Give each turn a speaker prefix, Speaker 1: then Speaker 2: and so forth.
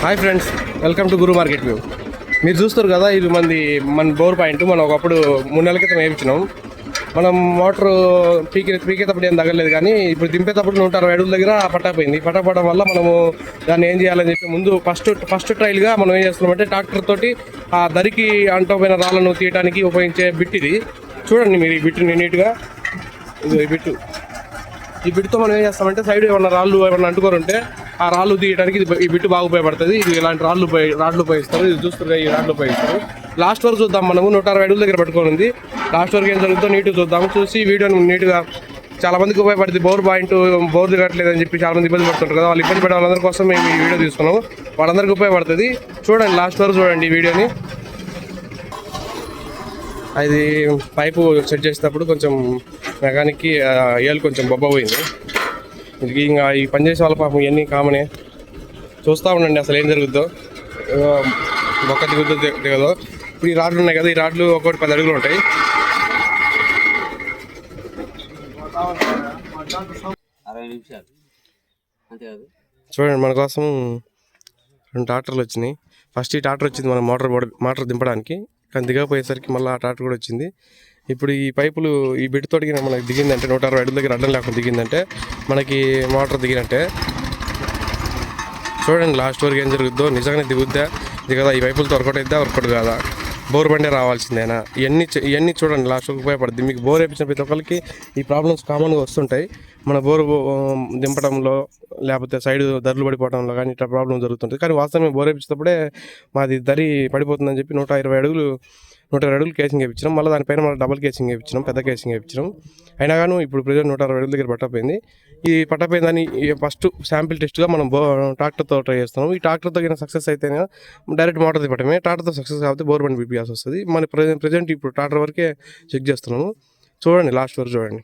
Speaker 1: Hi friends, welcome to Guru market view. మీరు చూస్తారు కదా, ఇది మన బోర్ పాయింట్. మనం ఒకప్పుడు 3 నెలల క్రితం వేయించినాం. మనం మోటార్ పీకేటప్పుడు ఏం తగలేదు, కానీ ఇప్పుడు దింపేటప్పుడు 160 అడుగుల దగ్గర పట్టకపోవడం వల్ల మనము దాన్ని ఏం చేయాలని చెప్పి ముందు ఫస్ట్ ట్రయల్గా మనం ఏం చేస్తున్నామంటే ట్రాక్టర్ తోటి ఆ దరికి అంటుపోయిన రాళ్ళను తీయడానికి ఉపయోగించే బిట్ ఇది. చూడండి మీరు ఈ బిట్టుని నీట్గా. ఈ బిట్టుతో మనం ఏం చేస్తామంటే సైడ్ ఏమన్నా అంటుకోరుంటే ఆ రాళ్ళు తీయడానికి ఈ బిట్టు బాగా ఉపయోగపడుతుంది. ఇది ఇలాంటి రాళ్ళు ఉపయోగిస్తారు. ఇది చూస్తుంటే ఈ రాళ్ళు ఉపయోగిస్తారు. లాస్ట్ వరకు చూద్దాం. మనము 160 అడుగుల దగ్గర పట్టుకొని ఉంది. లాస్ట్ వరకు ఏం జరుగుతుందో నీట్గా చూద్దాం. చూసి వీడియోని నీట్గా చాలా మందికి ఉపయోగపడుతుంది. బోర్ దిగట్లేదని చెప్పి చాలా మంది ఇబ్బంది పడుతుంటారు కదా, వాళ్ళు ఇబ్బంది పడే వాళ్ళందరి కోసం మేము ఈ వీడియో తీసుకున్నాము. వాళ్ళందరికీ ఉపయోగపడుతుంది. చూడండి, లాస్ట్ వరకు చూడండి ఈ వీడియోని. అది పైపు సెట్ చేసేటప్పుడు కొంచెం మెకానిక్కి ఏళ్ళు కొంచెం బొబ్బ పోయింది. ఇంకా ఈ పనిచేసే వాళ్ళ పాపం ఇవన్నీ కామనే. చూస్తూ ఉండండి అసలు ఏం జరుగుద్దో. బొక్క దిగదో. ఇప్పుడు ఈ రాడ్లు ఉన్నాయి కదా, ఈ రాడ్లు ఒక్కొక్కటి 10 అడుగులు ఉంటాయి. చూడండి, మన కోసం 2 ట్రాక్టర్లు వచ్చినాయి. ఫస్ట్ ఈ ట్రాక్టర్ వచ్చింది మన మోటార్ దింపడానికి, కానీ దిగకపోయేసరికి మళ్ళీ ఆ ట్రాక్టర్ కూడా వచ్చింది. ఇప్పుడు ఈ పైపులు ఈ బిడ్ తోటి మనకి దిగిందంటే 160 అడుగుల దగ్గర అడ్డం లేకుండా దిగిందంటే మనకి మోటార్ దిగినట్టే. చూడండి లాస్ట్ వరకు ఏం జరుగుద్దో. నిజంగానే దిగదా? ఈ పైపులతో వర్కౌట్ కాదా? బోర్ బండే రావాల్సిందేనా? ఇవన్నీ చూడండి, లాస్ట్ వరకు ఉపయోగపడుతుంది. మీకు బోర్ వేయించిన ప్రతి ఒక్కరికి ఈ ప్రాబ్లమ్స్ కామన్గా వస్తుంటాయి. మన బోరు దింపడంలో లేకపోతే సైడ్ ధరలు పడిపోవడంలో కానీ ఇట్లా ప్రాబ్లం జరుగుతుంటుంది. కానీ వాస్తవం బోర్ వేయించేటప్పుడే మాది దరి పడిపోతుందని చెప్పి 120 అడుగులు కేసింగ్ వేయించినాం. మళ్ళీ దానిపైన డబల్ కేసింగ్ వేయించినాం, పెద్ద కేసింగ్ వేయించినాం. అయినా కానీ ఇప్పుడు ప్రజెంట్ 160 అడుగుల దగ్గర పట్టపోయింది. ఈ పట్టపోయిందని ఫస్ట్ శాంపిల్ టెస్ట్గా మనం ట్రాక్టర్తో ట్రై చేస్తున్నాం. ఈ ట్రాక్టర్తో సక్సెస్ అయితేనే డైరెక్ట్ మోటార్ తిప్పటమే. ట్రాక్టర్తో సక్సెస్ కాబట్టి బోర్ బండి పిపియాల్సి వస్తుంది. మన ప్రజెంట్ ఇప్పుడు ట్రాక్టర్ వరకే చెక్ చేస్తున్నాము. చూడండి, లాస్ట్ వరకు చూడండి.